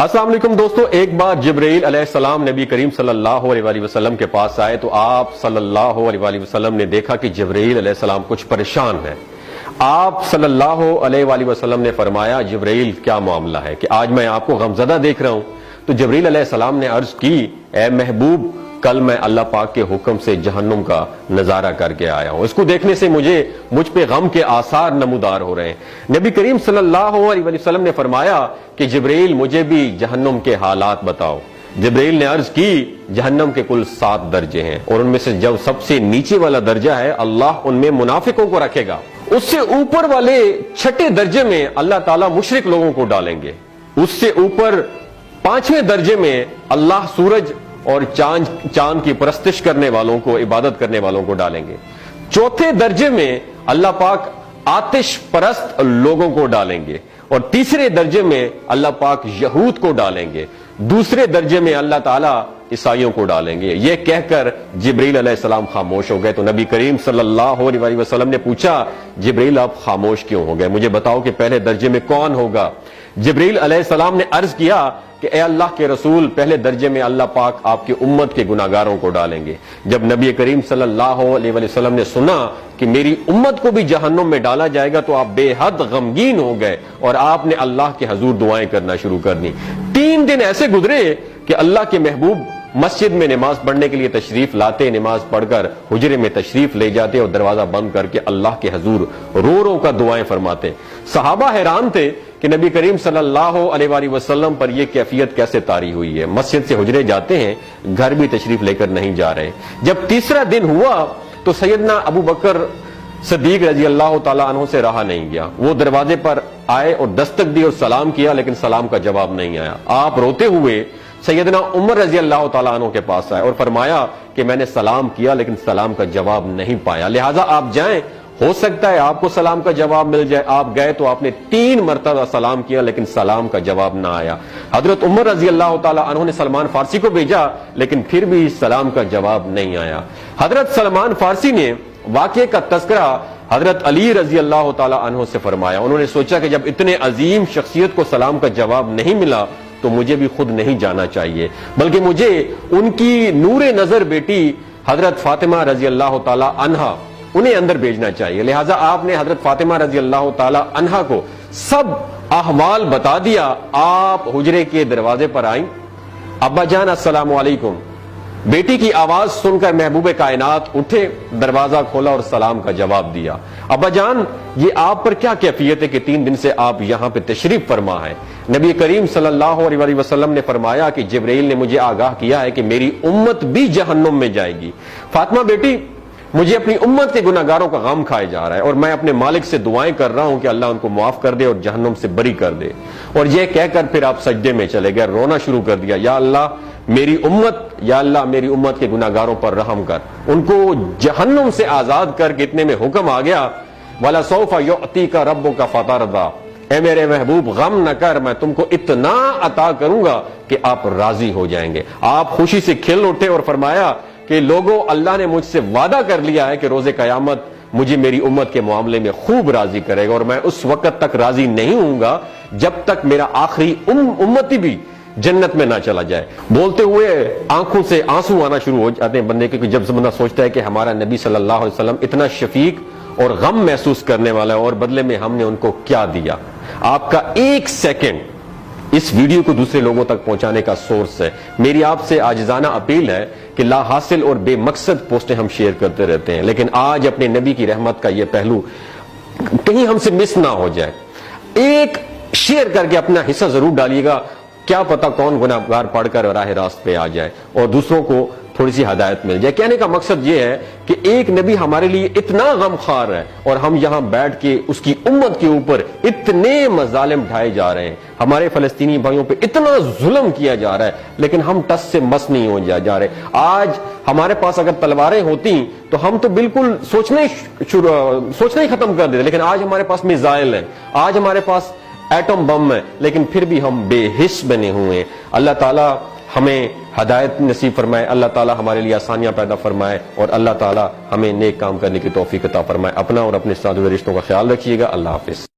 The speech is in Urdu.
السلام علیکم دوستو، ایک بار جبرائیل علیہ السلام نبی کریم صلی اللہ علیہ وآلہ وسلم کے پاس آئے تو آپ صلی اللہ علیہ وآلہ وسلم نے دیکھا کہ جبرائیل علیہ السلام کچھ پریشان ہے۔ آپ صلی اللہ علیہ وآلہ وسلم نے فرمایا، جبرائیل کیا معاملہ ہے کہ آج میں آپ کو غمزدہ دیکھ رہا ہوں؟ تو جبرائیل علیہ السلام نے عرض کی، اے محبوب، کل میں اللہ پاک کے حکم سے جہنم کا نظارہ کر کے آیا ہوں، اس کو دیکھنے سے مجھ پہ غم کے آثار نمودار ہو رہے ہیں۔ نبی کریم صلی اللہ علیہ وسلم نے فرمایا کہ جبرائیل مجھے بھی جہنم کے حالات بتاؤ۔ جبرائیل نے عرض کی، جہنم کے کل 7 درجے ہیں اور ان میں سے جو سب سے نیچے والا درجہ ہے اللہ ان میں منافقوں کو رکھے گا، اس سے اوپر والے 6 درجے میں اللہ تعالیٰ مشرک لوگوں کو ڈالیں گے، اس سے اوپر 5ویں درجے میں اللہ سورج اور چاند کی پرستش کرنے والوں کو، عبادت کرنے والوں کو ڈالیں گے، 4تھے درجے میں اللہ پاک آتش پرست لوگوں کو ڈالیں گے، اور 3رے درجے میں اللہ پاک یہود کو ڈالیں گے، 2 درجے میں اللہ تعالیٰ عیسائیوں کو ڈالیں گے۔ یہ کہہ کر جبرائیل علیہ السلام خاموش ہو گئے تو نبی کریم صلی اللہ علیہ وسلم نے پوچھا، جبرائیل آپ خاموش کیوں ہو گئے؟ مجھے بتاؤ کہ پہلے درجے میں کون ہوگا؟ جبرائیل علیہ السلام نے عرض کیا کہ اے اللہ کے رسول، پہلے درجے میں اللہ پاک آپ کی امت کے گناہگاروں کو ڈالیں گے۔ جب نبی کریم صلی اللہ علیہ وسلم نے سنا کہ میری امت کو بھی جہنم میں ڈالا جائے گا تو آپ بے حد غمگین ہو گئے اور آپ نے اللہ کے حضور دعائیں کرنا شروع کر دی۔ 3 دن ایسے گزرے کہ اللہ کے محبوب مسجد میں نماز پڑھنے کے لیے تشریف لاتے، نماز پڑھ کر حجرے میں تشریف لے جاتے اور دروازہ بند کر کے اللہ کے حضور رو رو کا دعائیں فرماتے۔ صحابہ حیران تھے کہ نبی کریم صلی اللہ علیہ وآلہ وسلم پر یہ کیفیت کیسے طاری ہوئی ہے، مسجد سے حجرے جاتے ہیں، گھر بھی تشریف لے کر نہیں جا رہے۔ جب 3را دن ہوا تو سیدنا ابو بکر صدیق رضی اللہ تعالیٰ عنہ سے رہا نہیں گیا، وہ دروازے پر آئے اور دستک دی اور سلام کیا، لیکن سلام کا جواب نہیں آیا۔ آپ روتے ہوئے سیدنا عمر رضی اللہ تعالیٰ عنہ کے پاس آئے اور فرمایا کہ میں نے سلام کیا لیکن سلام کا جواب نہیں پایا، لہٰذا آپ جائیں، ہو سکتا ہے آپ کو سلام کا جواب مل جائے۔ آپ گئے تو آپ نے 3 مرتبہ سلام کیا لیکن سلام کا جواب نہ آیا۔ حضرت عمر رضی اللہ تعالیٰ عنہ نے سلمان فارسی کو بھیجا لیکن پھر بھی سلام کا جواب نہیں آیا۔ حضرت سلمان فارسی نے واقعے کا تذکرہ حضرت علی رضی اللہ تعالیٰ عنہ سے فرمایا۔ انہوں نے سوچا کہ جب اتنے عظیم شخصیت کو سلام کا جواب نہیں ملا تو مجھے بھی خود نہیں جانا چاہیے، بلکہ مجھے ان کی نور نظر بیٹی حضرت فاطمہ رضی اللہ تعالیٰ عنہا انہیں اندر بھیجنا چاہیے۔ لہٰذا آپ نے حضرت فاطمہ رضی اللہ تعالیٰ عنہا کو سب احوال بتا دیا۔ آپ حجرے کے دروازے پر آئیں، ابا جان السلام علیکم، بیٹی کی آواز سن کر محبوب کائنات اٹھے، دروازہ کھولا اور سلام کا جواب دیا۔ ابا جان، یہ آپ پر کیا کیفیت ہے کہ 3 دن سے آپ یہاں پہ تشریف فرما ہے؟ نبی کریم صلی اللہ علیہ وسلم نے فرمایا کہ جبرائیل نے مجھے آگاہ کیا ہے کہ میری امت بھی جہنم میں جائے گی۔ فاطمہ بیٹی، مجھے اپنی امت کے گناہگاروں کا غم کھائے جا رہا ہے اور میں اپنے مالک سے دعائیں کر رہا ہوں کہ اللہ ان کو معاف کر دے اور جہنم سے بری کر دے۔ اور یہ کہہ کر پھر آپ سجدے میں چلے گئے، رونا شروع کر دیا، یا اللہ میری امت کے گناہگاروں پر رحم کر، ان کو جہنم سے آزاد کر کے۔ اتنے میں حکم آ گیا، وَلَسَوْفَ يُعْطِيكَ رَبُّكَ فَتَرْضَىٰ، اے میرے محبوب غم نہ کر، میں تم کو اتنا عطا کروں گا کہ آپ راضی ہو جائیں گے۔ آپ خوشی سے کھل اٹھے اور فرمایا کہ لوگوں، اللہ نے مجھ سے وعدہ کر لیا ہے کہ روز قیامت مجھے میری امت کے معاملے میں خوب راضی کرے گا، اور میں اس وقت تک راضی نہیں ہوں گا جب تک میرا آخری امتی بھی جنت میں نہ چلا جائے۔ بولتے ہوئے آنکھوں سے آنسو آنا شروع ہو جاتے ہیں بندے کے، کہ جب بندہ سوچتا ہے کہ ہمارا نبی صلی اللہ علیہ وسلم اتنا شفیق اور غم محسوس کرنے والا ہے اور بدلے میں ہم نے ان کو کیا دیا۔ آپ کا 1 سیکنڈ اس ویڈیو کو دوسرے لوگوں تک پہنچانے کا سورس ہے۔ میری آپ سے عاجزانہ اپیل ہے کہ لا حاصل اور بے مقصد پوسٹیں ہم شیئر کرتے رہتے ہیں، لیکن آج اپنے نبی کی رحمت کا یہ پہلو کہیں ہم سے مس نہ ہو جائے۔ ایک شیئر کر کے اپنا حصہ ضرور ڈالیے گا، کیا پتہ کون گناہگار پڑھ کر راہ راست پہ آ جائے اور دوسروں کو تھوڑی سی ہدایت مل جائے۔ کہنے کا مقصد یہ ہے کہ ایک نبی ہمارے لیے اتنا غم خوار ہے اور ہم یہاں بیٹھ کے اس کی امت کے اوپر اتنے مظالم ڈھائے جا رہے ہیں، ہمارے فلسطینی بھائیوں پہ اتنا ظلم کیا جا رہا ہے، لیکن ہم ٹس سے مس نہیں ہو جا رہے۔ آج ہمارے پاس اگر تلواریں ہوتی تو ہم تو بالکل سوچنا ہی ختم کر دیتے، لیکن آج ہمارے پاس میزائل ہیں، آج ہمارے پاس ایٹم بم ہے، لیکن پھر بھی ہم بے حس بنے ہوئے ہیں۔ اللہ تعالیٰ ہمیں ہدایت نصیب فرمائے، اللہ تعالیٰ ہمارے لیے آسانیاں پیدا فرمائے اور اللہ تعالیٰ ہمیں نیک کام کرنے کی توفیق عطا فرمائے۔ اپنا اور اپنے ساتھ رشتوں کا خیال رکھیے گا۔ اللہ حافظ۔